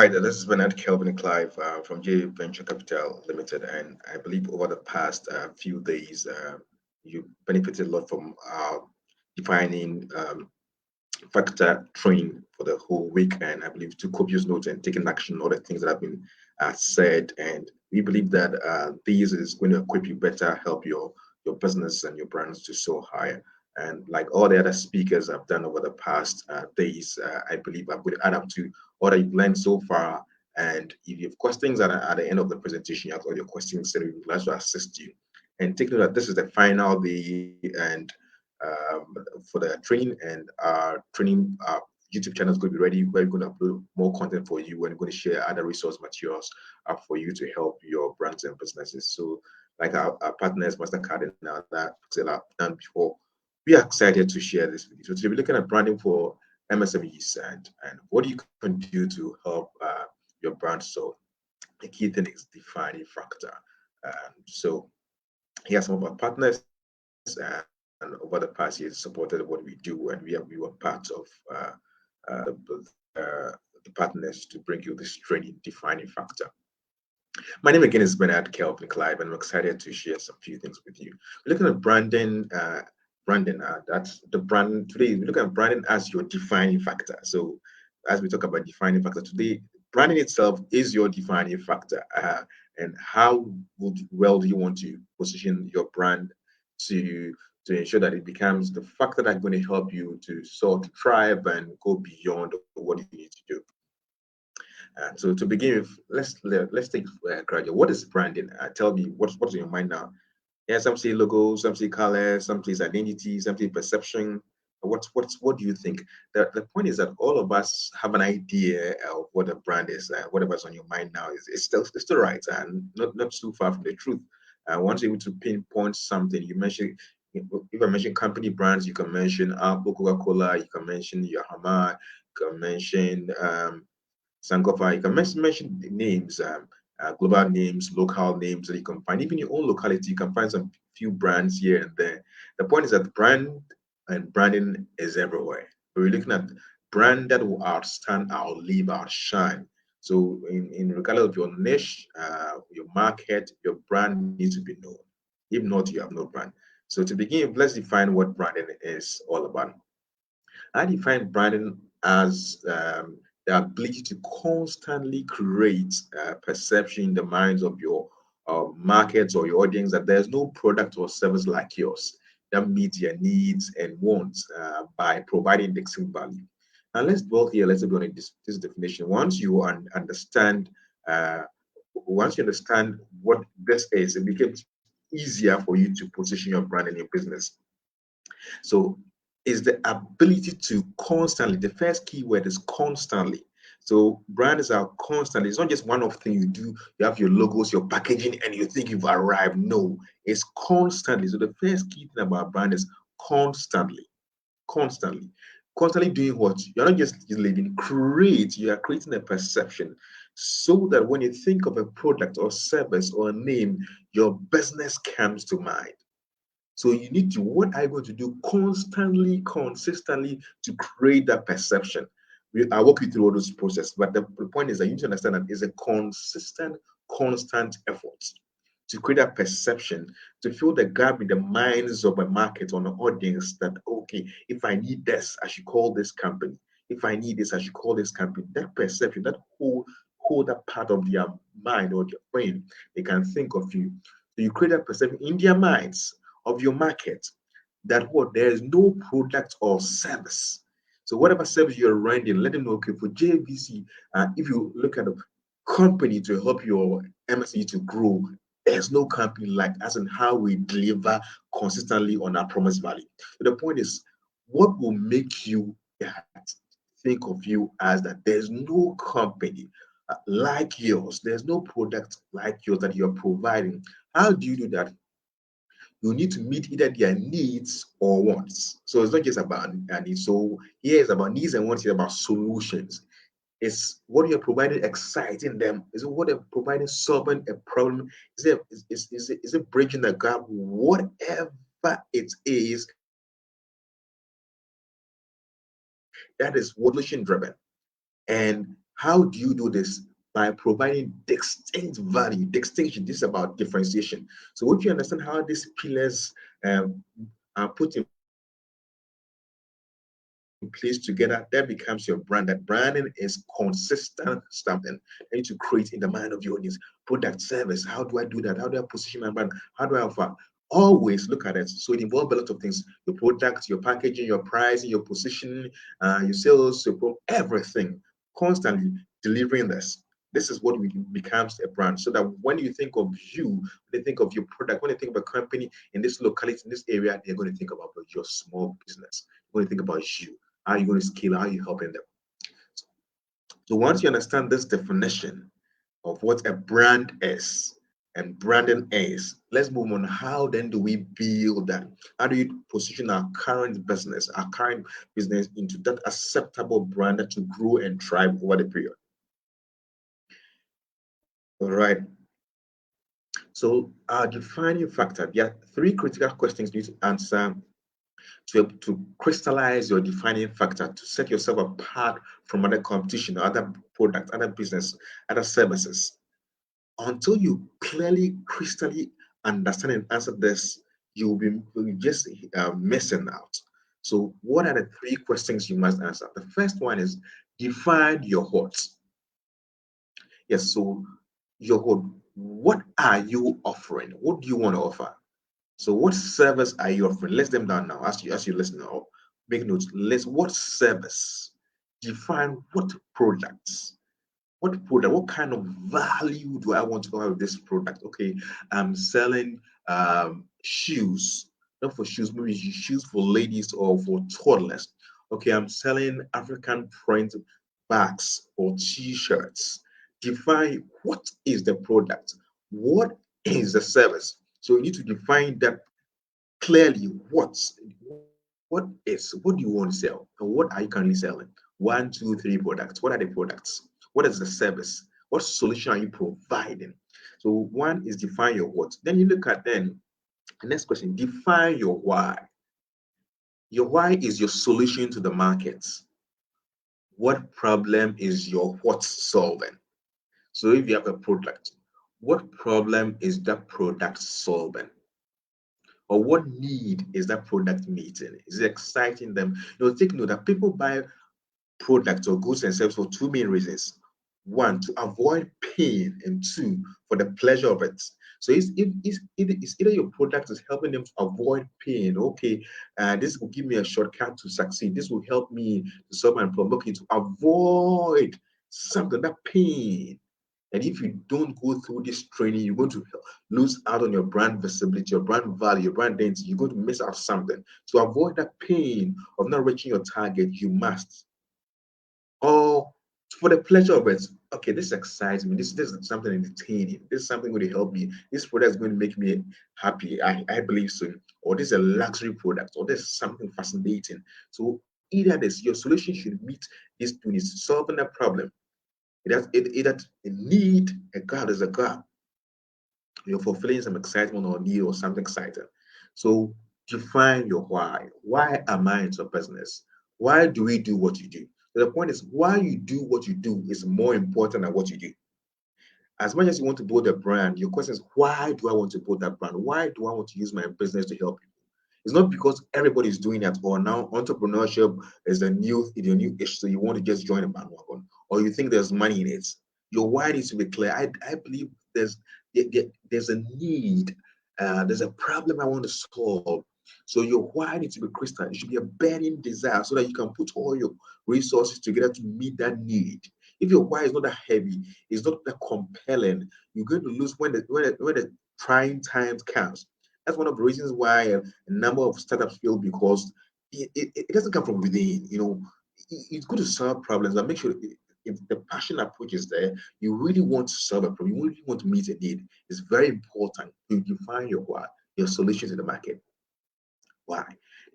Hi there, this is Bernard Kelvin Clive from J Venture Capital Limited, and I believe over the past few days, you benefited a lot from defining factor training for the whole week, and I believe to copious notes and taking action on all the things that have been said. And we believe that these is going to equip you better, help your business and your brands to soar higher. And like all the other speakers have done over the past days, I believe I'm going to add up to what I've learned so far. And if you have questions at the end of the presentation, you have all your questions, so we'd like to assist you. And take note that this is the final day and for the training, and our training YouTube channel is going to be ready. We're going to upload more content for you. We're going to share other resource materials for you to help your brands and businesses. So, like our partners, Mastercard and that have done before, we are excited to share this with you. So, today we're looking at branding for MSMEs and what you can do to help your brand. So, the key thing is defining factor. So, here are some of our partners, and over the past years supported what we do, and we were part of the partners to bring you this training defining factor. My name again is Bernard Kelvin Clive, and I'm excited to share some few things with you. We're looking at branding. That's the brand today. We look at branding as your defining factor. So, as we talk about defining factor today, branding itself is your defining factor. And how well do you want to position your brand to to ensure that it becomes the factor that's going to help you to sort of thrive and go beyond what you need to do. And so to begin with, let's take graduate. What is branding? Tell me what's in your mind now. Yeah, some say logo, some say color, some say identity, some say perception. What do you think? The point is that all of us have an idea of what a brand is. Whatever's on your mind now is still right and not too far from the truth. Once you're able to pinpoint something, you mentioned if I mention company brands, you can mention Apple, Coca-Cola, you can mention Yahama, you can mention Sankofa. You can mention the names, global names, local names that you can find. Even your own locality, you can find some few brands here and there. The point is that brand and branding is everywhere. We're looking at brand that will outstand, outlive, outshine. So, in regard of your niche, your market, your brand needs to be known. If not, you have no brand. So, to begin with, let's define what branding is all about. I define branding as the ability to constantly create perception in the minds of your markets or your audience that there's no product or service like yours that meets your needs and wants by providing the same value. Now let's dwell here. Let's go on this definition. Uh, Once you understand what this is, it becomes easier for you to position your brand and your business. So is the ability to constantly, the first keyword is constantly. So brands are constantly, it's not just one off thing you do, you have your logos, your packaging, and you think you've arrived. No, it's constantly. So the first key thing about brand is constantly, constantly. Constantly doing what? You're not just living, you are creating a perception so that when you think of a product or service or a name, your business comes to mind. So you need to, what are you going to do constantly, consistently to create that perception? I walk you through all those processes, but the point is that you need to understand that it's a consistent, constant effort to create that perception, to fill the gap in the minds of a market or an audience that, okay, if I need this, I should call this company. If I need this, I should call this company. That perception, that whole that part of their mind or their brain, they can think of you. So you create that perception in their minds of your market that what there is no product or service. So whatever service you're rendering, let them know, okay, for JVC, if you look at a company to help your MSE to grow, there's no company like us and how we deliver consistently on our promise value. So the point is, what will make you think of you as that there's no company like yours, there's no product like yours that you're providing. How do you do that? You need to meet either their needs or wants. So it's not just about needs. So here it's about needs and wants, it's about solutions. Is what you're providing exciting them? Is it what you're providing solving a problem? Is it bridging the gap? Whatever it is, that is what solution driven. And How do you do this? By providing distinct value, distinction. This is about differentiation. So once you understand how these pillars are put in place together, that becomes your brand. That branding is consistent stamping that you need to create in the mind of your audience. Product, service. How do I do that? How do I position my brand? How do I offer? Always look at it. So it involves a lot of things: your product, your packaging, your pricing, your positioning, your sales, everything. Constantly delivering this is what becomes a brand. So that when you think of you, when they think of your product, when they think of a company in this locality, in this area, they're going to think about your small business. They're going to think about you. How are you going to scale? How are you helping them? So once you understand this definition of what a brand is and branding is, let's move on. How then do we build that? How do you position our current business into that acceptable brand to grow and thrive over the period? All right. So our defining factor, there are three critical questions you need to answer to crystallize your defining factor, to set yourself apart from other competition, other products, other business, other services. Until you clearly, crystally understand and answer this, you'll be just missing out. So, what are the three questions you must answer? The first one is define your what. Yes, so your what are you offering? What do you want to offer? So what service are you offering? List them down now as you listen now. Make notes. List what service. Define what products. What product? What kind of value do I want to offer with this product? Okay, I'm selling shoes. Not for shoes, maybe shoes for ladies or for toddlers. Okay, I'm selling African print bags or t-shirts. Define what is the product, what is the service. So you need to define that clearly. What do you want to sell and what are you currently selling? One, two, three products. What are the products? What is the service? What solution are you providing? So one is define your what. Then you look at then the next question, define your why. Your why is your solution to the market. What problem is your what solving? So if you have a product, what problem is that product solving? Or what need is that product meeting? Is it exciting them? Take note that people buy products or goods and services for two main reasons. One, to avoid pain, and two, for the pleasure of it. So it's either your product is helping them to avoid pain. Okay, this will give me a shortcut to succeed. This will help me to solve my problem. Okay, to avoid something, that pain. And if you don't go through this training, you're going to lose out on your brand visibility, your brand value, your brand identity. You're going to miss out something. To avoid that pain of not reaching your target, you must. Or for the pleasure of it, okay, this excites me. This is something entertaining. This is something going to help me. This product is going to make me happy. I believe so. Or this is a luxury product, or this is something fascinating. So either this, your solution should meet these two needs, solving a problem. It need a gap. There's a gap. You're fulfilling some excitement or need or something exciting. So define your why. Why am I into business? Why do we do what you do? So the point is, why you do what you do is more important than what you do. As much as you want to build a brand, your question is, why do I want to build that brand? Why do I want to use my business to help people? It's not because everybody's doing it, or now entrepreneurship is the new issue, so you want to just join a bandwagon, or you think there's money in it. Your why needs to be clear. I believe there's a need, there's a problem I want to solve. So your why needs to be crystal. It should be a burning desire so that you can put all your resources together to meet that need. If your why is not that heavy, it's not that compelling, you're going to lose when the trying times comes. That's one of the reasons why a number of startups fail, because it doesn't come from within. It's good to solve problems and make sure if the passion approach is there, you really want to solve a problem, you really want to meet a need. It's very important to define your why, your solutions in the market. Why?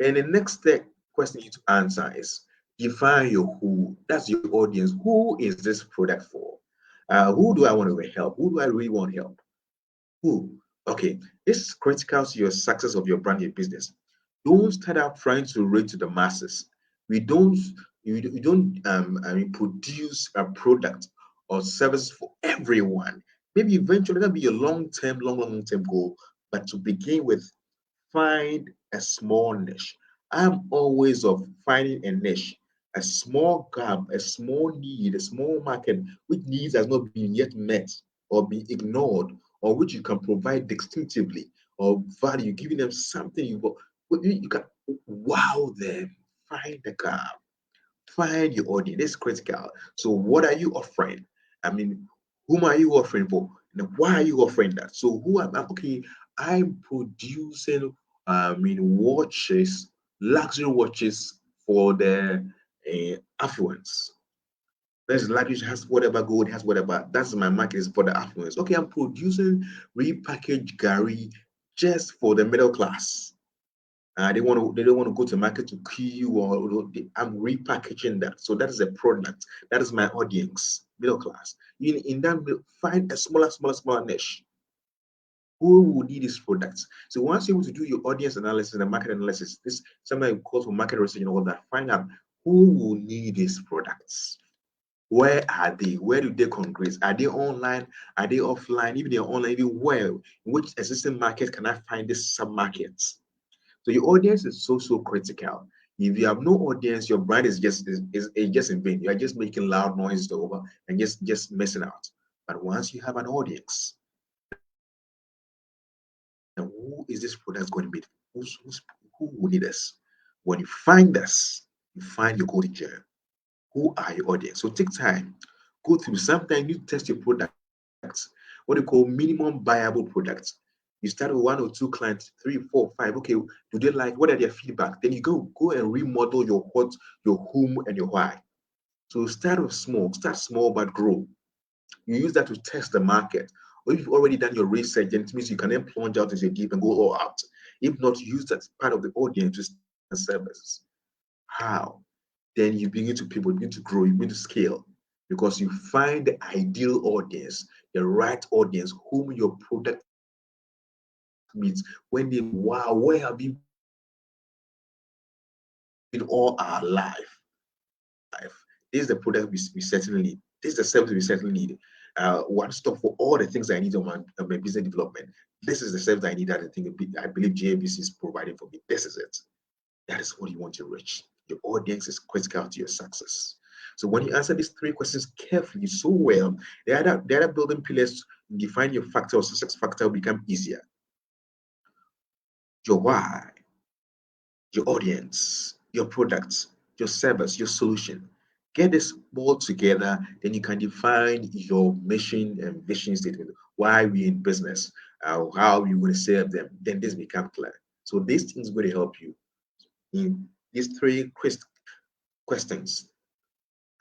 And the next question you need to answer is define your who. That's your audience. Who is this product for? Who do I want to help? Who do I really want to help? Who? Okay, this is critical to your success of your brand, your business. Don't start out trying to reach to the masses. We don't You don't produce a product or service for everyone. Maybe eventually that'll be your long term goal. But to begin with, find a small niche. I'm always of finding a niche, a small gap, a small need, a small market which needs has not been yet met or been ignored, or which you can provide distinctively or value, giving them something you can wow them. Find the gap, find your audience. It's critical. So, what are you offering? I mean, whom are you offering for? And why are you offering that? So, who am I? Okay, I'm producing, watches, luxury watches for the affluence. There's luggage has whatever gold has whatever. That's my market is for the affluence. Okay, I'm producing repackaged Gary just for the middle class. They don't want to go to market to queue I'm repackaging that. So that is a product. That is my audience, middle class. In that, find a smaller niche. Who will need these products? So once you're able to do your audience analysis and the market analysis, this something calls for market research and all that. Find out who will need these products. Where are they? Where do they congregate? Are they online? Are they offline? If they're online, even where? In which existing market can I find these sub markets? So your audience is so critical. If you have no audience, your brand is just in vain. You are just making loud noises over and just missing out. But once you have an audience, then who is this product going to be? Who will need us? When you find us, you find your golden gem. Who are your audience? So take time, go through. Sometimes you test your products, what you call minimum viable products. You start with one or two clients, three, four, five. Okay, do they like? What are their feedback? Then you go and remodel your what, your whom, and your why. So start small but grow. You use that to test the market. Or if you've already done your research, then it means you can then plunge out into deep and go all out. If not, use that part of the audience to start selling services. How? Then you begin to pivot, you begin to grow, you begin to scale because you find the ideal audience, the right audience whom your product meets. When they wow, where have you been all our life? This is the product we certainly need. This is the service we certainly need. One stop for all the things I need on my business development. This is the service I need that I believe JABC is providing for me. This is it. That is what you want to reach. Your audience is critical to your success. So when you answer these three questions carefully, so well, the other building pillars in defining your factor or success factor will become easier. Your why, your audience, your products, your service, your solution. Get this all together, then you can define your mission and vision statement. Why we in business, how you going to serve them. Then this become clear. So these things going to help you in these three questions.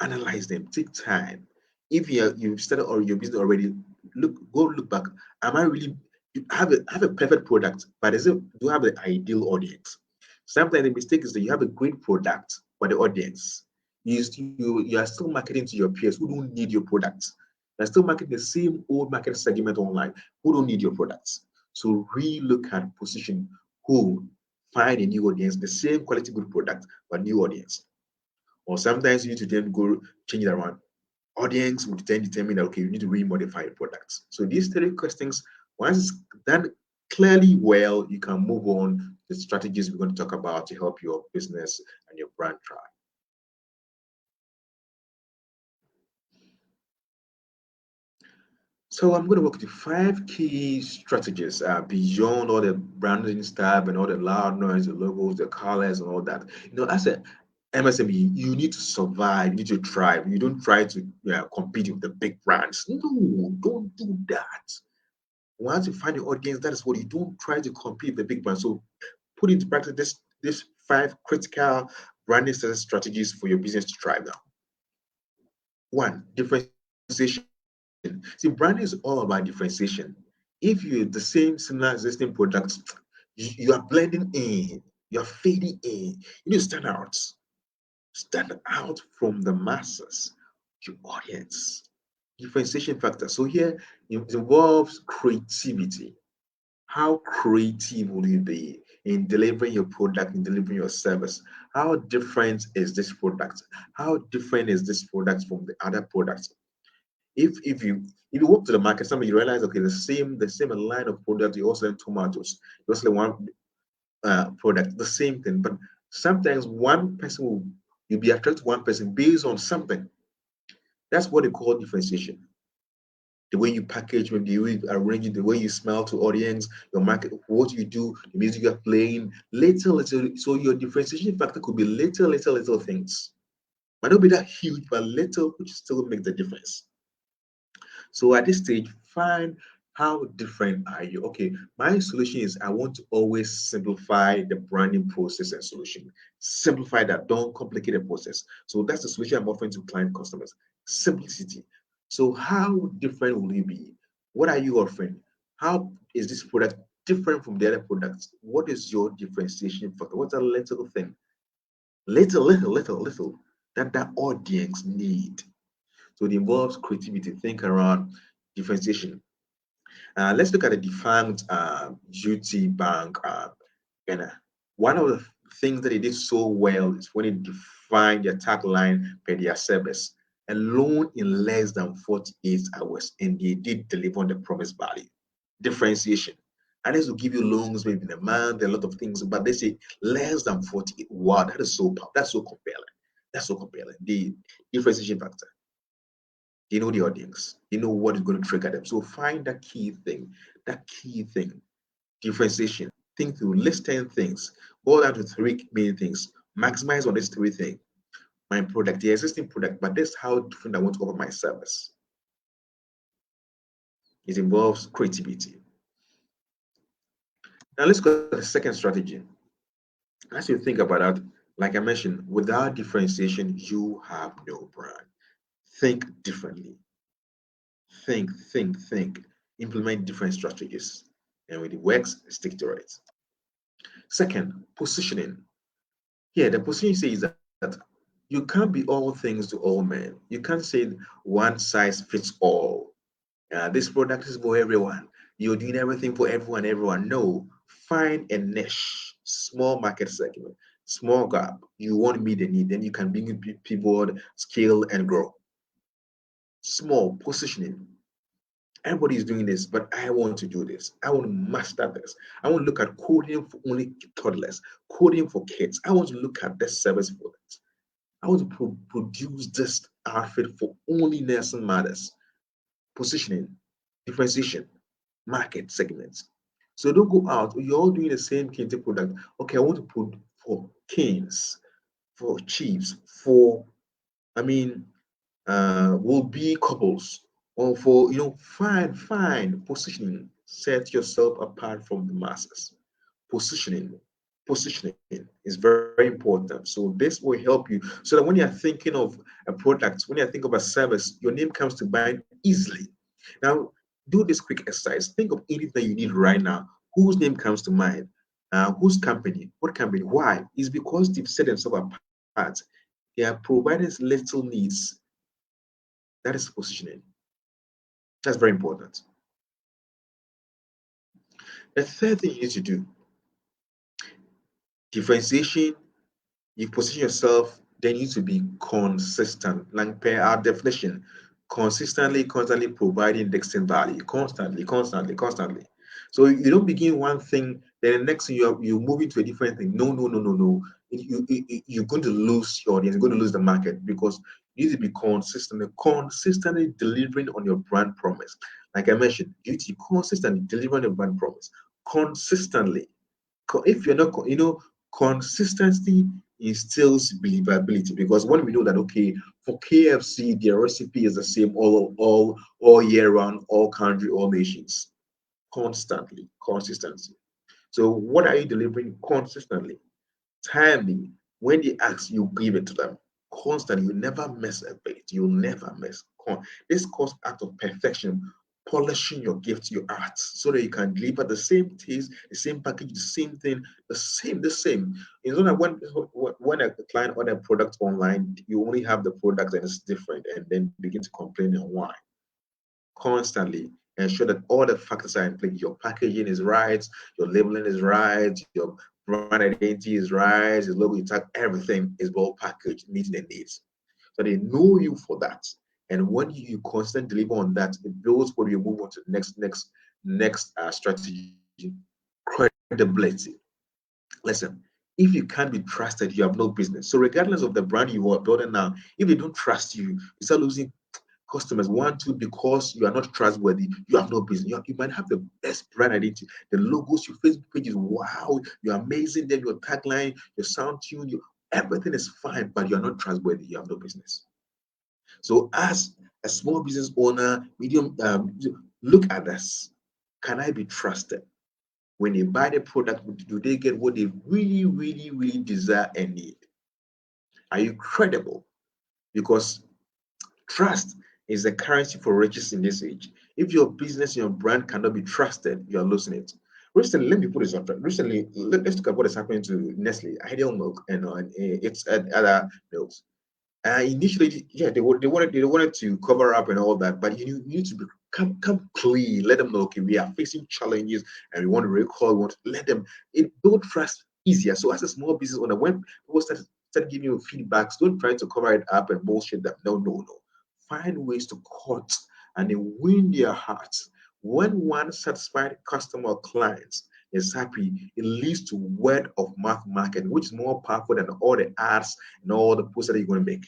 Analyze them, take time. If you've started or your business already, look back. Am I really you have a perfect product, but do you have the ideal audience? Sometimes the mistake is that you have a great product, but the audience you are still marketing to your peers who don't need your products. You're still marketing the same old market segment online who don't need your products. So re-look at position who find a new audience, the same quality good product, but new audience. Or sometimes you need to then go change it around. Audience would then determine that okay, you need to remodify your products. So these three questions, once it's done clearly well, you can move on to the strategies we're going to talk about to help your business and your brand thrive. So I'm going to work with five key strategies beyond all the branding stuff and all the loud noise, the logos, the colors, and all that. As a MSME, you need to survive, you need to thrive. You don't try to compete with the big brands. No, don't do that. Once you find your audience, that is what you don't try to compete with the big brands. So put into practice this five critical branding strategies for your business to thrive now. One, differentiation. See, branding is all about differentiation. If you're the same similar existing products, you are blending in, you are fading in. You need to stand out from the masses, your audience. Differentiation factor. So here it involves creativity. How creative will you be? in delivering your product, in delivering your service. How different is this product? How different is this product from the other products? If you walk to the market, somebody you realize, okay, the same line of product, you also have tomatoes, you also have one product, the same thing. But sometimes one person will you'll be attracted to one person based on something. That's what they call differentiation. The way you package, maybe the way you arrange it, the way you smell to audience, your market, what you do, the music you're playing, little. So your differentiation factor could be little things. Might not be that huge, but little, which still make the difference. So at this stage, find how different are you. Okay, my solution is I want to always simplify the branding process and solution. Simplify that, don't complicate the process. So that's the solution I'm offering to client customers. Simplicity. So how different will you be? What are you offering? How is this product different from the other products? What is your differentiation factor? What's a little thing? Little that audience need. So it involves creativity. Think around differentiation. Let's look at the defunct GT Bank, Ghana. One of the things that they did so well is when it defined their tagline per their service, a loan in less than 48 hours, and they did deliver on the promised value. Differentiation. And this will give you loans maybe in a month, a lot of things, but they say less than 48. Wow, that is so powerful. That's so compelling. That's so compelling. The differentiation factor. You know the audience. You know what is going to trigger them. So find that key thing, differentiation. Think through, list 10 things, boil down to three main things. Maximize on these three things. My product, the existing product, but this is how different I want to offer my service. It involves creativity. Now let's go to the second strategy. As you think about that, like I mentioned, without differentiation, you have no brand. Think differently. Think. Implement different strategies. And when it works, stick to it. Second, positioning. Here, the position says that you can't be all things to all men. You can't say one size fits all. This product is for everyone. You're doing everything for everyone. No, find a niche, small market segment, small gap. You want to meet the need, then you can bring in pivot, scale, and grow. Small positioning. Everybody is doing this, but I want to do this. I want to master this. I want to look at coding for only toddlers, coding for kids. I want to look at this service for that. I want to produce this outfit for only nursing mothers. Positioning, differentiation, market segments. So don't go out. You're all doing the same kente product. Okay, I want to put for kings, for chiefs, for I mean will be couples or for fine positioning, set yourself apart from the masses. Positioning positioning is very important. So this will help you so that when you're thinking of a product, when you think of a service, your name comes to mind easily. Now do this quick exercise. Think of anything that you need right now. Whose name comes to mind? Whose company? What company? Why? It's because they've set themselves apart. They are providing little needs. That is positioning. That's very important. The third thing you need to do, differentiation. You position yourself, then you need to be consistent. Like per our definition, constantly providing distinct value. Constantly. So you don't begin one thing, then the next thing you move into a different thing. No. You're going to lose your audience, you're going to lose the market because you need to be consistently delivering on your brand promise. Like I mentioned, you need to consistently delivering your brand promise. Consistently. If you're not, consistency instills believability because when we know that okay, for KFC their recipe is the same all year round, all country, all nations, consistency. So what are you delivering consistently? Timely. When they ask, you give it to them. Constantly, you never miss a beat. You never miss. This calls act of perfection, polishing your gift, your art, so that you can deliver the same taste, the same package, the same thing, the same. You know that when a client order a product online, you only have the product and it's different, and then begin to complain on why. Constantly ensure that all the factors are in place. Your packaging is right, your labeling is right, your brand identity is right, his logo, tag, everything is well packaged, meeting the needs. So they know you for that. And when you constantly deliver on that, it builds for you move on to the next strategy, credibility. Listen, if you can't be trusted, you have no business. So regardless of the brand you are building now, if they don't trust you, you start losing customers. One, two, because you are not trustworthy, you have no business. You might have the best brand identity, the logos, your Facebook page is wow, you're amazing. Then your tagline, your sound tune, everything is fine, but you're not trustworthy. You have no business. So, as a small business owner, medium, look at this. Can I be trusted? When they buy the product, do they get what they really, really, really desire and need? Are you credible? Because trust is the currency for riches in this age. If your business, your brand cannot be trusted, you are losing it. Recently, let me put this up. Recently, let's talk about what is happening to Nestle, Ideal Milk, and its other milks. Initially, yeah, they wanted to cover up and all that, but you need to come clean. Let them know, okay, we are facing challenges and we want to recall. We want to let them it build trust easier. So as a small business owner, when people start giving you feedbacks, don't try to cover it up and bullshit them. No, no, no. Find ways to cut and then win their hearts. When one satisfied customer or client is happy, it leads to word of mouth marketing, which is more powerful than all the ads and all the posts that you're going to make.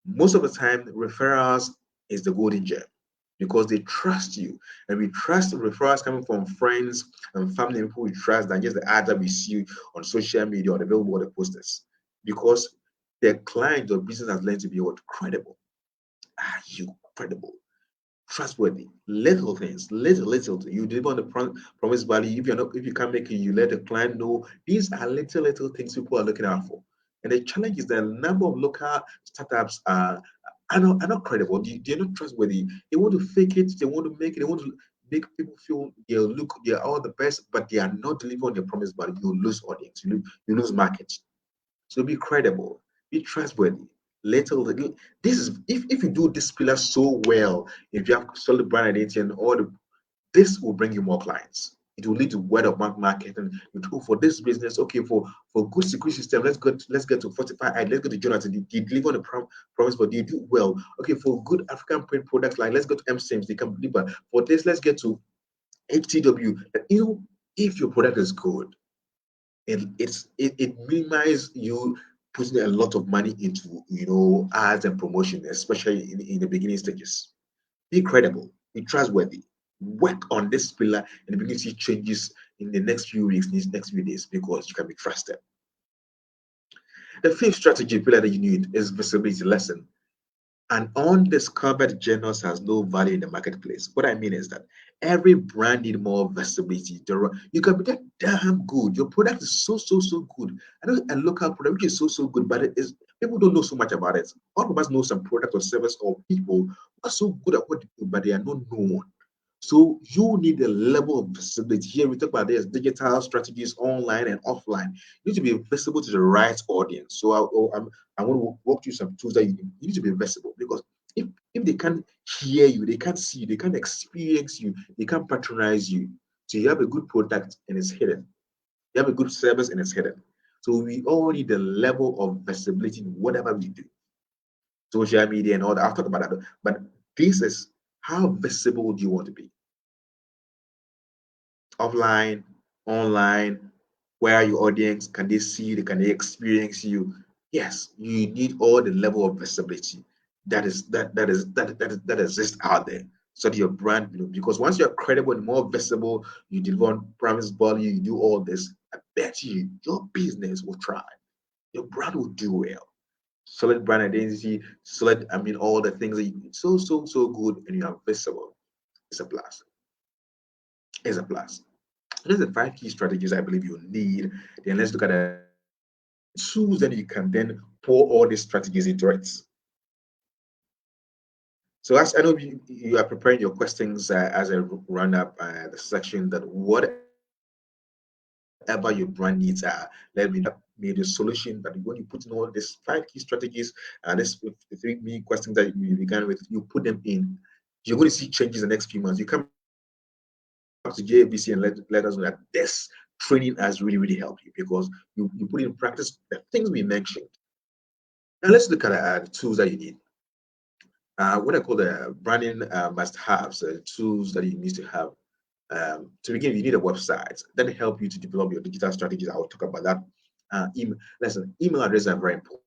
Most of the time, referrals is the golden gem because they trust you. And we trust referrals coming from friends and family people we trust than just the ads that we see on social media or the billboard or the posters. Because the client or business has learned to be what credible. Are you credible? Trustworthy, little things, little. You deliver on the promise value. If you're not, if you can't make it, you let the client know. These are little things people are looking out for. And the challenge is that a number of local startups are not credible. They're not trustworthy. They want to fake it. They want to make it. They want to make people feel they're all the best, but they are not delivering on their promise value. You lose audience. You lose market. So be credible, be trustworthy. This is if you do this pillar so well, if you have solid brand identity and all this will bring you more clients. It will lead to word of mouth marketing. For this business, okay, for good security system, let's get to Fortify. Let's go to Jonathan. They deliver on the promise, but they do well. Okay, for good African print products, like let's go to MSMEs. They can deliver. For this, let's get to HTW. If your product is good, it minimizes you putting a lot of money into ads and promotion, especially in the beginning stages. Be credible, be trustworthy, work on this pillar and begin to see changes in the next few weeks, these next few days, because you can be trusted. The fifth strategy pillar that you need is visibility. Lesson. An undiscovered genius has no value in the marketplace. What I mean is that every brand needs more visibility. You can be that damn good. Your product is so good. I know a local product which is so good, but it is people don't know so much about it. All of us know some product or service or people who are so good at what they do, but they are not known. So you need a level of visibility. Here we talk about this digital strategies, online and offline. You need to be visible to the right audience. So I want to walk through some tools that you need to be visible because if they can't hear you, they can't see you, they can't experience you, they can't patronize you. So you have a good product and it's hidden. You have a good service and it's hidden. So we all need a level of visibility in whatever we do. Social media and all that. I'll talk about that. But this is how visible do you want to be? Offline, online, where are your audience? Can they see you? Can they experience you? Yes, you need all the level of visibility that exists out there. So that your brand, because once you're credible and more visible, you deliver on promise value, you do all this, I bet you your business will thrive. Your brand will do well. Solid brand identity, solid, all the things that you so good and you are visible. It's a plus. It's a plus. Those are the five key strategies I believe you need. Then let's look at the tools that you can then pour all these strategies into it. So as I know you are preparing your questions as I run up the section that whatever your brand needs are, let me know. Made a solution that when you put in all these five key strategies, this the three main questions that you began with, you put them in, you're going to see changes in the next few months. You come back to JABC and let us know that this trust is training has really, really helped you because you put in practice the things we mentioned. Now let's look at the tools that you need. What I call the branding must-haves, tools that you need to have. To begin, you need a website that help you to develop your digital strategies. I will talk about that. Email addresses are very important.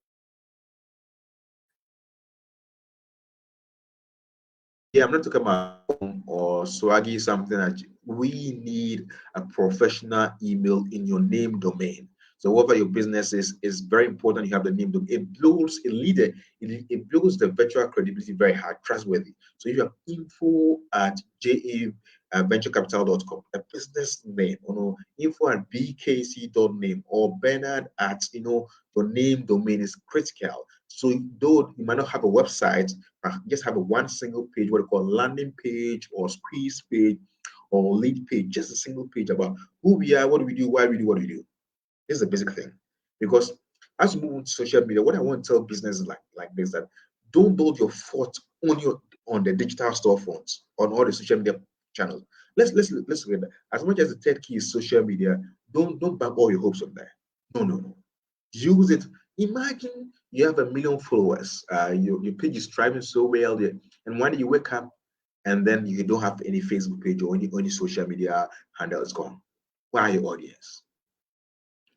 Yeah, I'm not talking about or swaggy something that we need a professional email in your name domain. So whatever your business is, it's very important you have the name domain. It builds a leader, it builds the virtual credibility very hard, trustworthy. So if you have info at venturecapital.com, a business name, info at bkc.name or Bernard at your name domain is critical. So though you might not have a website, just have a one single page, what we call landing page or squeeze page or lead page, just a single page about who we are, what do we do, why we do what we do. This is a basic thing. Because as you move on social media, what I want to tell businesses like this that don't build your fort on the digital storefronts, on all the social media channels. Let's look at that. As much as the third key is social media, don't bank all your hopes on there. No. Use it. Imagine you have 1 million followers. Your page is thriving so well there, and one day you wake up and then you don't have any Facebook page or any social media handle is gone. Where are your audience?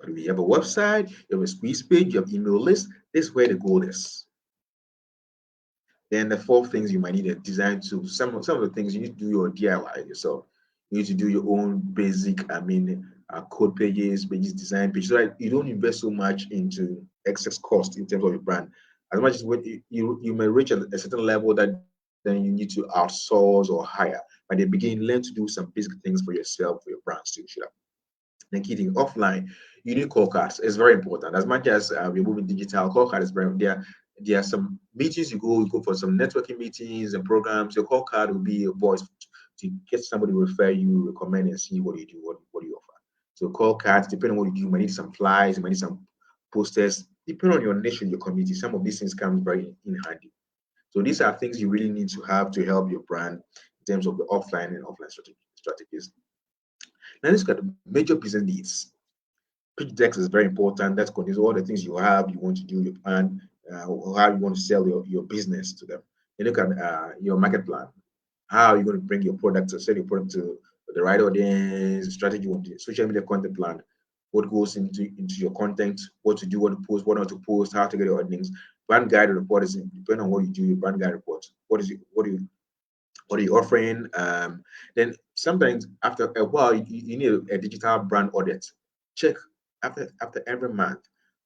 But if you have a website, you have a squeeze page, you have email list, this is where the goal is. Then the fourth things you might need a design tool. Some of the things you need to do your DIY yourself. You need to do your own basic, code pages, design pages, so that you don't invest so much into excess cost in terms of your brand. As much as when you may reach a certain level that then you need to outsource or hire. By the beginning, learn to do some basic things for yourself, for your brands to show up. Then key thing offline, you need call cards. It's very important. As much as we're moving digital, call card is very there. There are some meetings you go for some networking meetings and programs. Your call card will be your voice to get somebody to refer you, recommend, and see what you do, what you offer. So call cards, depending on what you do, you might need some flyers, you might need some posters. Depending on your niche and your community, some of these things come very in handy. So these are things you really need to have to help your brand in terms of the offline and offline strategies. Now let's look at the major business needs. Pitch decks is very important. That contains all the things you have, you want to do, your plan, how you want to sell your business to them. Then look at your market plan. How are you going to bring your product to sell your product to the right audience, strategy, social media content plan, what goes into your content, what to do, what to post, what not to post, how to get your audience. Brand guide report is depending on what you do, your brand guide report. What are you offering? Then sometimes after a while, you need a digital brand audit. Check after every month.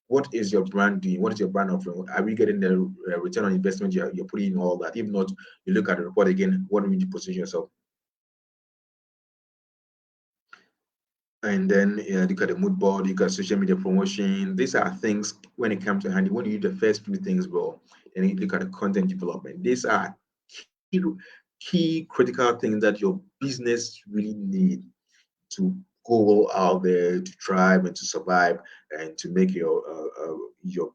What is your brand doing? What is your brand offering? Are we getting the return on investment you're putting in all that? If not, you look at the report again. What do you need to position yourself? And then look at the mood board, you got social media promotion. These are things when it comes to handy. When you do the first few things well, and you look at the content development. These are key, key critical things that your business really need to go out there to thrive and to survive and to make your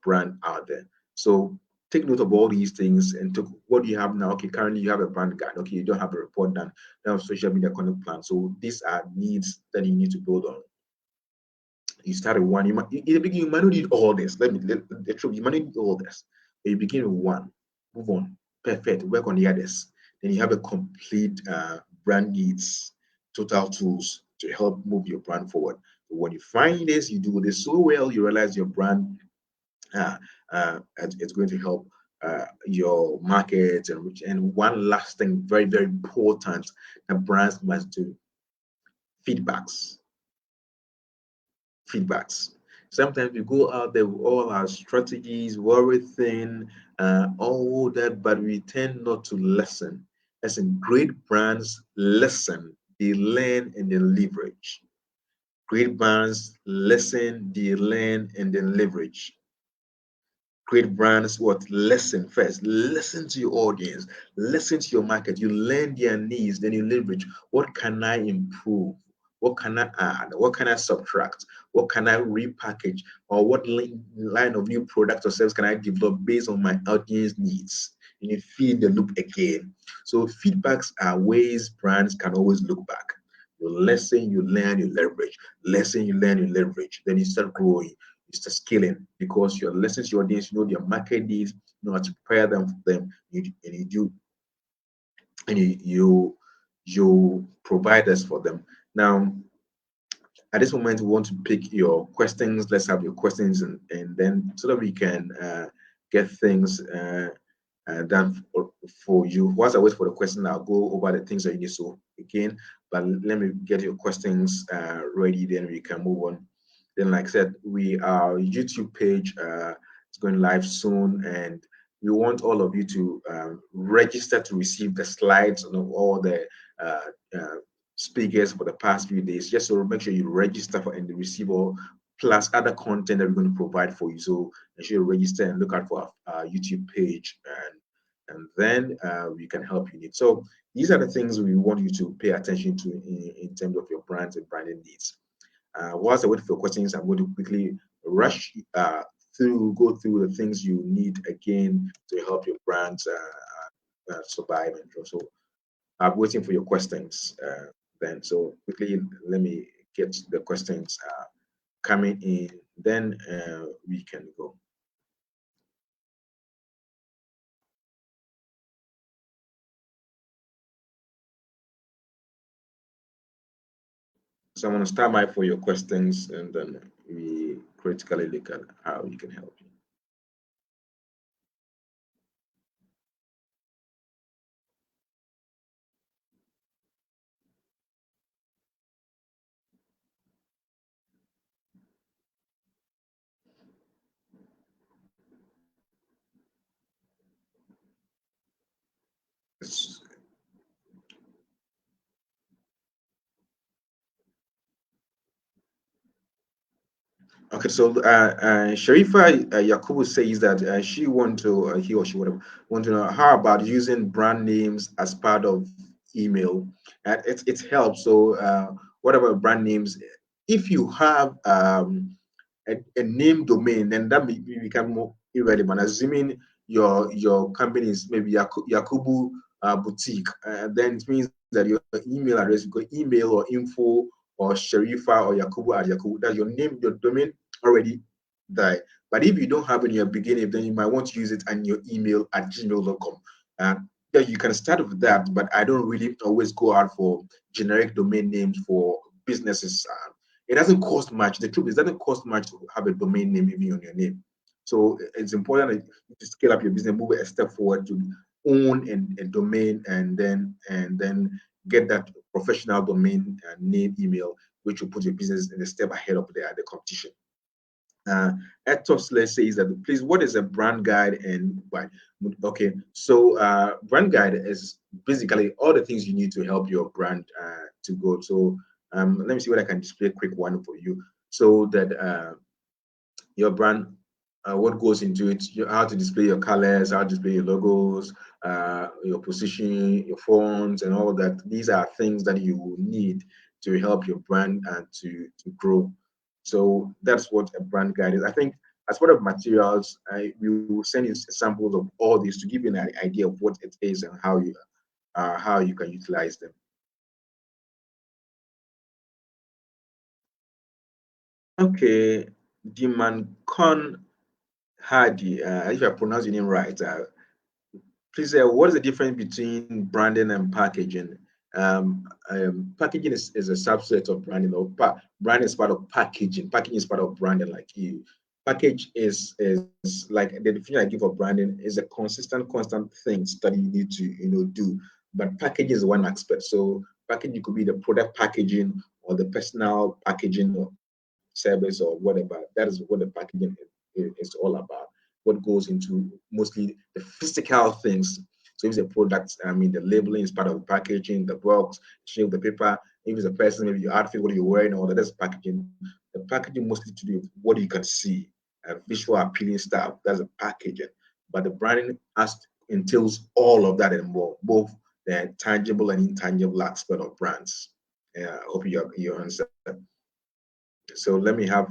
brand out there. So take note of all these things and to what do you have now. Okay, currently you have a brand guide. Okay, you don't have a report done. You don't have social media content plan. So these are needs that you need to build on. You start with one. In the beginning, you might not need all this. The truth, you might not need all this. But you begin with one, move on, perfect, work on the others. Then you have a complete brand needs, total tools to help move your brand forward. So when you find this, you do this so well, you realize your brand it's going to help your market and one last thing, very, very important that brands must do, feedbacks feedbacks. Sometimes we go out there with all our strategies, everything, all that, but we tend not to listen. As in great brands listen, they learn and they leverage. Great brands listen, they learn and then leverage. Great brands what listen first, listen to your audience, listen to your market, you learn their needs, then you leverage. What can I improve? What can I add? What can I subtract? What can I repackage? Or what line of new product or service can I develop based on my audience needs? And you feed the loop again. So feedbacks are ways brands can always look back. You lesson, you learn, you leverage. Lesson, you learn, you leverage. Then you start growing, you start scaling because your lessons, your audience, you know their market needs, you know how to prepare them for them. And you do, and you provide this for them. Now, at this moment, we want to pick your questions. Let's have your questions, and then so that we can get things done for you. Whilst I wait for the question, I'll go over the things that you need to again. But let me get your questions ready, then we can move on. Then, like I said, our YouTube page is going live soon, and we want all of you to register to receive the slides and all the uh, uh, speakers for the past few days. Just so make sure you register for and receive all plus other content that we're going to provide for you. So make sure you register and look out for our YouTube page, and then we can help you need. So these are the things we want you to pay attention to in terms of your brands and branding needs. Whilst I wait for questions, I'm going to quickly rush go through the things you need again to help your brands survive and grow. So I'm waiting for your questions then. So quickly, let me get the questions coming in, then we can go. So I'm going to start by for your questions, and then we critically look at how we can help you. Okay, so Sharifa Yakubu says that she want to, he or she whatever, want to know how about using brand names as part of email. It helps. So whatever brand names, if you have a name domain, then that may become more irrelevant. Assuming your company is maybe Yakubu Boutique, then it means that your email address, you got email or info or Sharifa or Yakubu at Yakubu. That's your name, your domain already there. But if you don't have it in your beginning, then you might want to use it and your email at gmail.com. Yeah, you can start with that, but I don't really always go out for generic domain names for businesses. It doesn't cost much. The truth is, it doesn't cost much to have a domain name even on your name. So it's important that you to scale up your business, move it a step forward to own a domain, and then get that professional domain name email, which will put your business in a step ahead of the competition. Uh, Ethos, let's say, is that please, what is a brand guide and why? Okay, so brand guide is basically all the things you need to help your brand to go. So let me see what I can display a quick one for you so that your brand, what goes into it, how to display your colors, how to display your logos, your positioning, your fonts, and all that. These are things that you will need to help your brand and to grow. So that's what a brand guide is. I think as part of materials, we will send you samples of all these to give you an idea of what it is and how you can utilize them. Okay, Dimankon Hadi, if I pronounce your name right, please, what is the difference between branding and packaging? Packaging is a subset of branding, or branding is part of packaging. Packaging is part of branding, like you. Package is like the definition I give of branding is a constant things that you need to do. But packaging is one aspect. So packaging could be the product packaging or the personal packaging or service or whatever. That is what the packaging is all about. What goes into mostly the physical things. So if it's a product, I mean, the labeling is part of the packaging, the box, shape, the paper. If it's a person, maybe your outfit, what you're wearing, all that. That's packaging. The packaging mostly to do with what you can see, visual appealing stuff. That's the packaging. But the branding entails all of that and more, both the tangible and intangible aspect of brands. I hope you understand. So let me have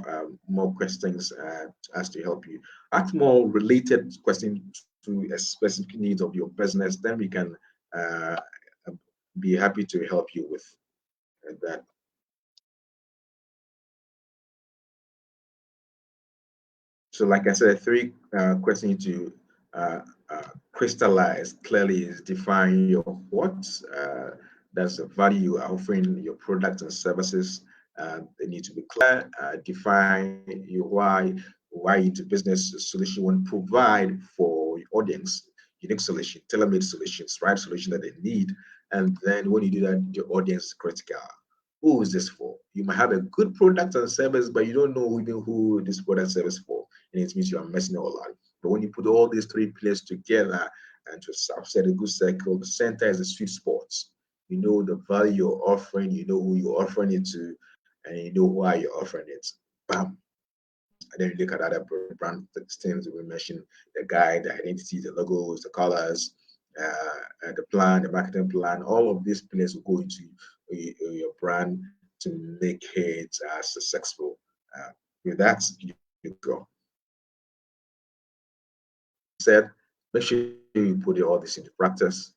more questions as to help you. Ask more related questions to a specific needs of your business. Then we can uh, be happy to help you with that. So, like I said, three questions to uh, crystallize clearly is define your what. That's the value you are offering your products and services. They need to be clear. Define your why into business solution you want to provide for your audience. Unique solution, tailor-made solutions, right solution that they need. And then when you do that, your audience is critical. Who is this for? You might have a good product and service, but you don't know even who this product and service for, and it means you are messing it all up. But when you put all these three players together and to set a good circle, the center is the sweet spots. You know the value you're offering, you know who you're offering it to, and you know why you're offering it. Bam. And then you look at other brand things we mentioned, the guide, the identity, the logos, the colors, the plan, the marketing plan, all of these players will go into your brand to make it successful. With that, you go. Said, make sure you put all this into practice,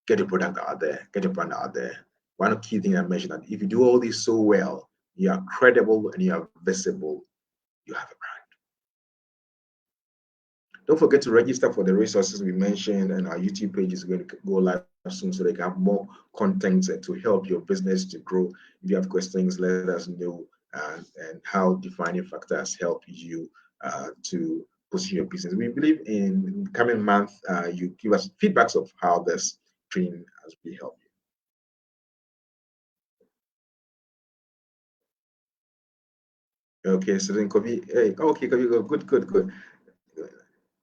get your product out there, get your brand out there. One key thing I mentioned that if you do all this so well, you are credible and you are visible, you have a brand. Don't forget to register for the resources we mentioned, and our YouTube page is going to go live soon so they can have more content to help your business to grow. If you have questions, let us know, and how defining factors help you to position your business. We believe in coming month, you give us feedbacks of how this training has really helped you. Okay, so then Kobe, hey, okay, Kobe, good, good, good.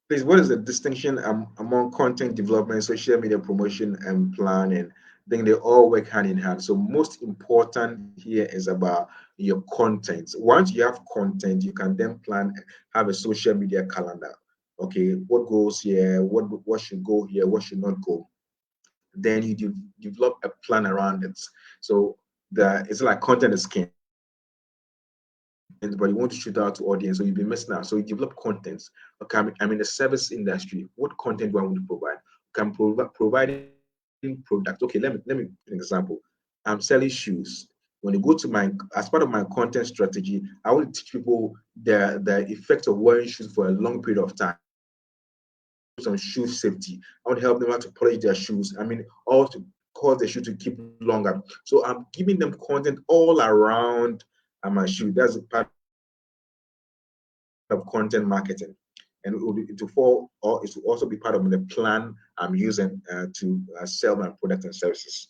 Please, what is the distinction among content development, social media promotion, and planning? I think they all work hand in hand. So most important here is about your content. Once you have content, you can then plan, have a social media calendar. Okay, what goes here, what should go here, what should not go. Then you develop a plan around it. So it's like content is king, but you want to shoot out to audience, so you've been missing out. So you develop content. Okay, I'm in the service industry. What content do I want to provide? I'm providing products. Okay, let me an example. I'm selling shoes. When you go to my as part of my content strategy, I want to teach people the effect of wearing shoes for a long period of time. On shoe safety. I want to help them how to polish their shoes. I mean, all to cause the shoe to keep longer. So I'm giving them content all around my shoe. That's part of content marketing, and it will be to fall or it will also be part of the plan I'm using to sell my products and services.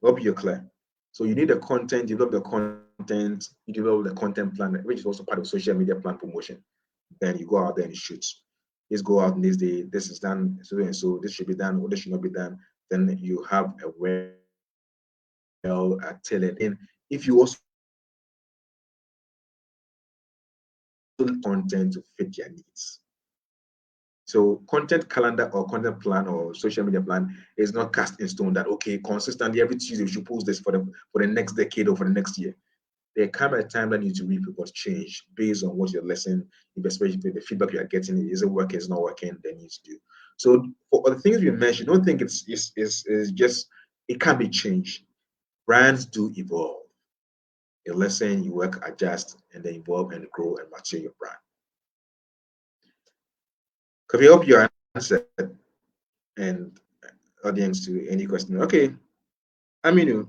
Hope you're clear. So you need the content, develop the content, you develop the content plan, which is also part of social media plan promotion. Then you go out there and shoot. Let's go out in this day. This is done, so and so. This should be done, or this should not be done. Then you have a well tailored in. If you also content to fit their needs. So content calendar or content plan or social media plan is not cast in stone that okay, consistently every Tuesday you should post this for the next decade or for the next year. There come a time that you need to repurpose change based on what you're listening, especially the feedback you are getting. Is it working? Is it not working? Then you need to do. So for the things we mentioned, don't think it's just it can be changed. Brands do evolve. You listen, you work, adjust, and then evolve and grow and mature your brand. Could we hope you answered and audience to any question? Okay, Aminu.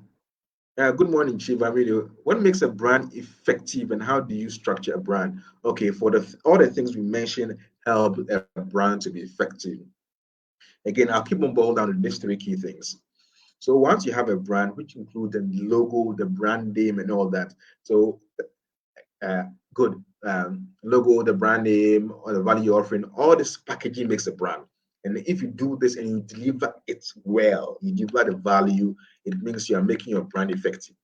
Good morning, Chief Aminu. What makes a brand effective, and how do you structure a brand? Okay, for all the things we mentioned, help a brand to be effective. Again, I'll keep on boiled down to these three key things. So once you have a brand, which include the logo, the brand name, and all that. So uh, good logo, the brand name, or the value you're offering, all this packaging makes a brand. And if you do this and you deliver it well, you deliver the value, it means you are making your brand effective.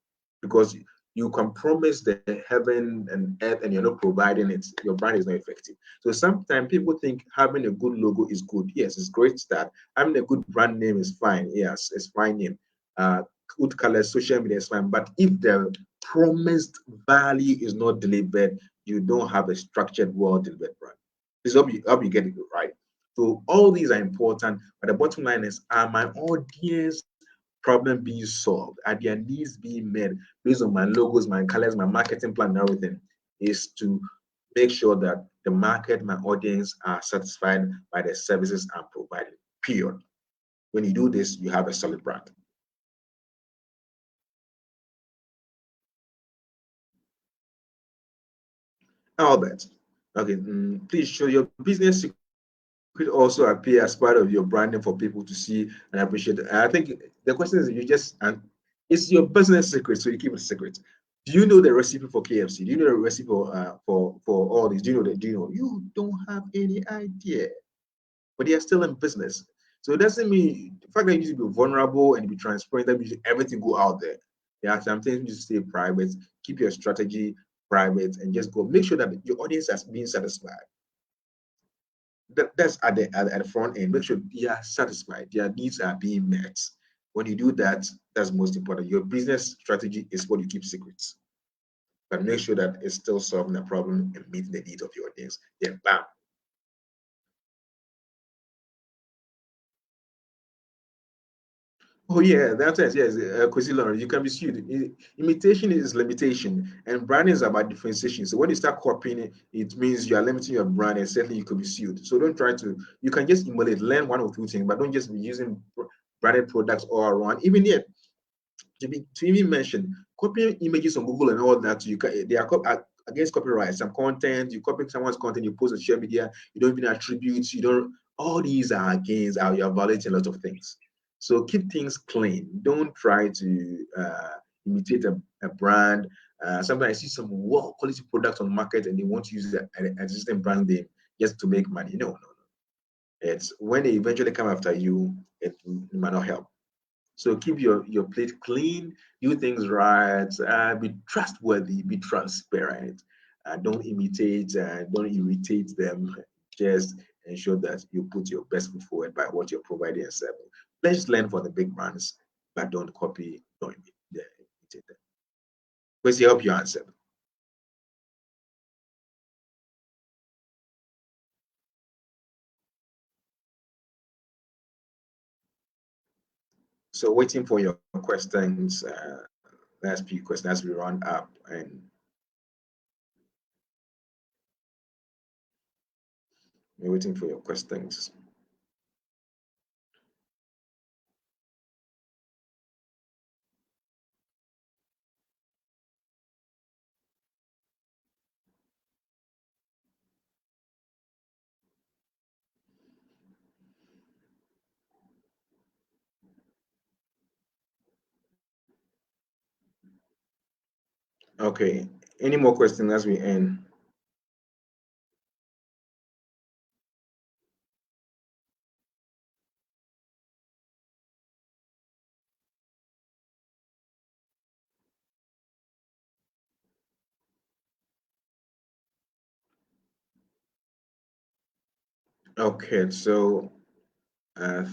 Because you can promise the heaven and earth and you're not providing it, your brand is not effective. So sometimes people think having a good logo is good. Yes, it's great start. Having a good brand name is fine. Yes, it's fine name. Good color, social media is fine. But if the promised value is not delivered, you don't have a structured, well delivered brand. This hope you get it right. So all these are important, but the bottom line is, are my audience problem being solved? Are their needs being met based on my logos, my colors, my marketing plan, and everything? Is to make sure that the market, my audience are satisfied by the services I'm providing. Period. When you do this, you have a solid brand. Albert, okay, please show your business could also appear as part of your branding for people to see and appreciate. I think the question is you just and it's your business secret, so you keep it secret. Do you know the recipe for KFC? Do you know the recipe for all these? Do you know that? Do you know? You don't have any idea, but they are still in business. So it doesn't mean the fact that you need to be vulnerable and be transparent that means everything go out there. There are some things you stay private, keep your strategy private, and just go. Make sure that your audience has been satisfied. That's at the front end. Make sure they are satisfied, their needs are being met. When you do that, that's most important. Your business strategy is what you keep secrets, but make sure that it's still solving the problem and meeting the needs of your audience. Then bam. Oh yeah, that's it. Yes, Kwesi Lawrence, you can be sued. Imitation is limitation, and branding is about differentiation. So when you start copying it, it means you are limiting your brand, and certainly you could be sued. So don't try to. You can just emulate, learn one or two things, but don't just be using branded products all around. Even yet, to even mention copying images on Google and all that, you can they are against copyright. Some content, you copy someone's content, you post on social media, you don't even attribute, you don't. All these are against. You are violating a lot of things. So keep things clean. Don't try to imitate a brand. Sometimes I see some well quality products on the market and they want to use an existing brand name just to make money. No, no, no. It's when they eventually come after you, it might not help. So keep your plate clean, do things right, be trustworthy, be transparent. Don't imitate, don't irritate them. Just ensure that you put your best foot forward by what you're providing and serving. Let's learn from the big brands, but don't copy, don't imitate them. Please help you answer. So waiting for your questions, last few questions as we run up and we're waiting for your questions. Okay. Any more questions as we end? Okay, so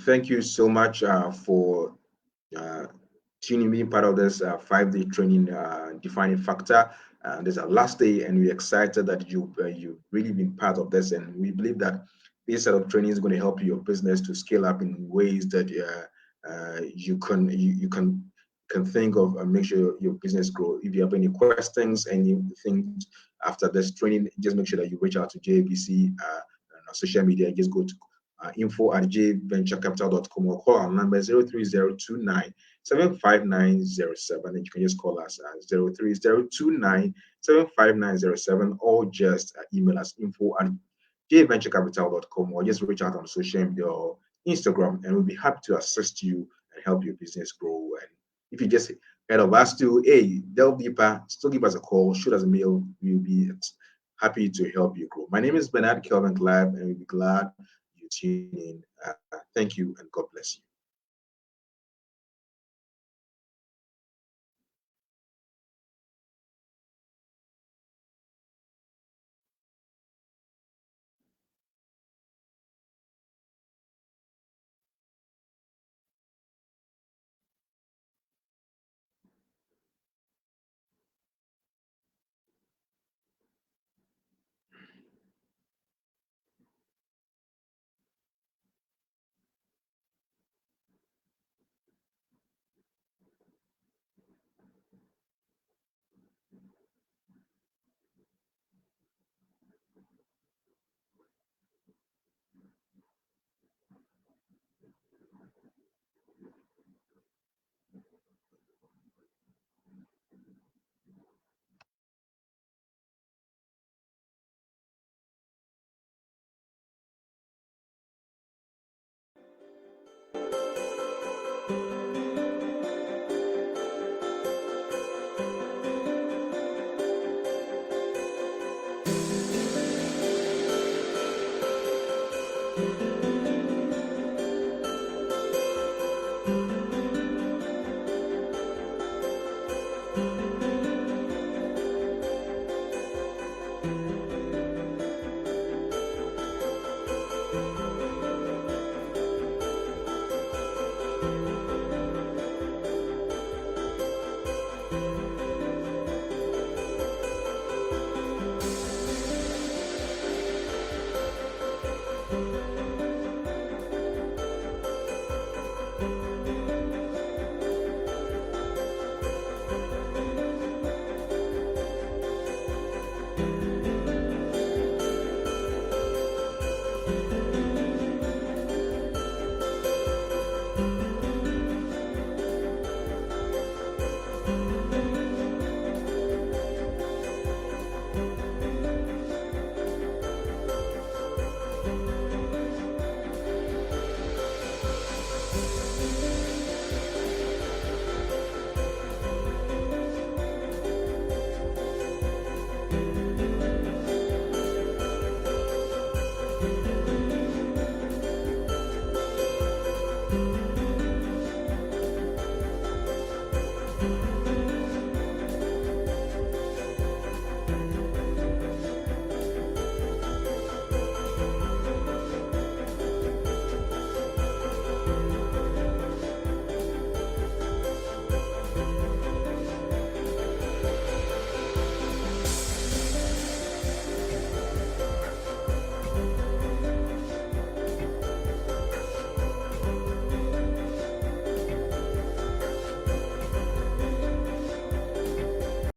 thank you so much for uh, tuning being part of this 5-day training defining factor. This is our last day, and we're excited that you've really been part of this, and we believe that this set of training is going to help your business to scale up in ways that you can think of and make sure your business grow. If you have any questions, anything after this training, just make sure that you reach out to JBC on social media. Just go to info@jventurecapital.com or call our number 03029 75907, and you can just call us at 03029 75907, or just email us info@jventurecapital.com, or just reach out on social media or Instagram, and we'll be happy to assist you and help your business grow. And if you just head of us to, hey, delve deeper, still give us a call, shoot us a mail. We'll be happy to help you grow. My name is Bernard Kelvin Clive, and we'll be glad you tune in. Thank you, and God bless you.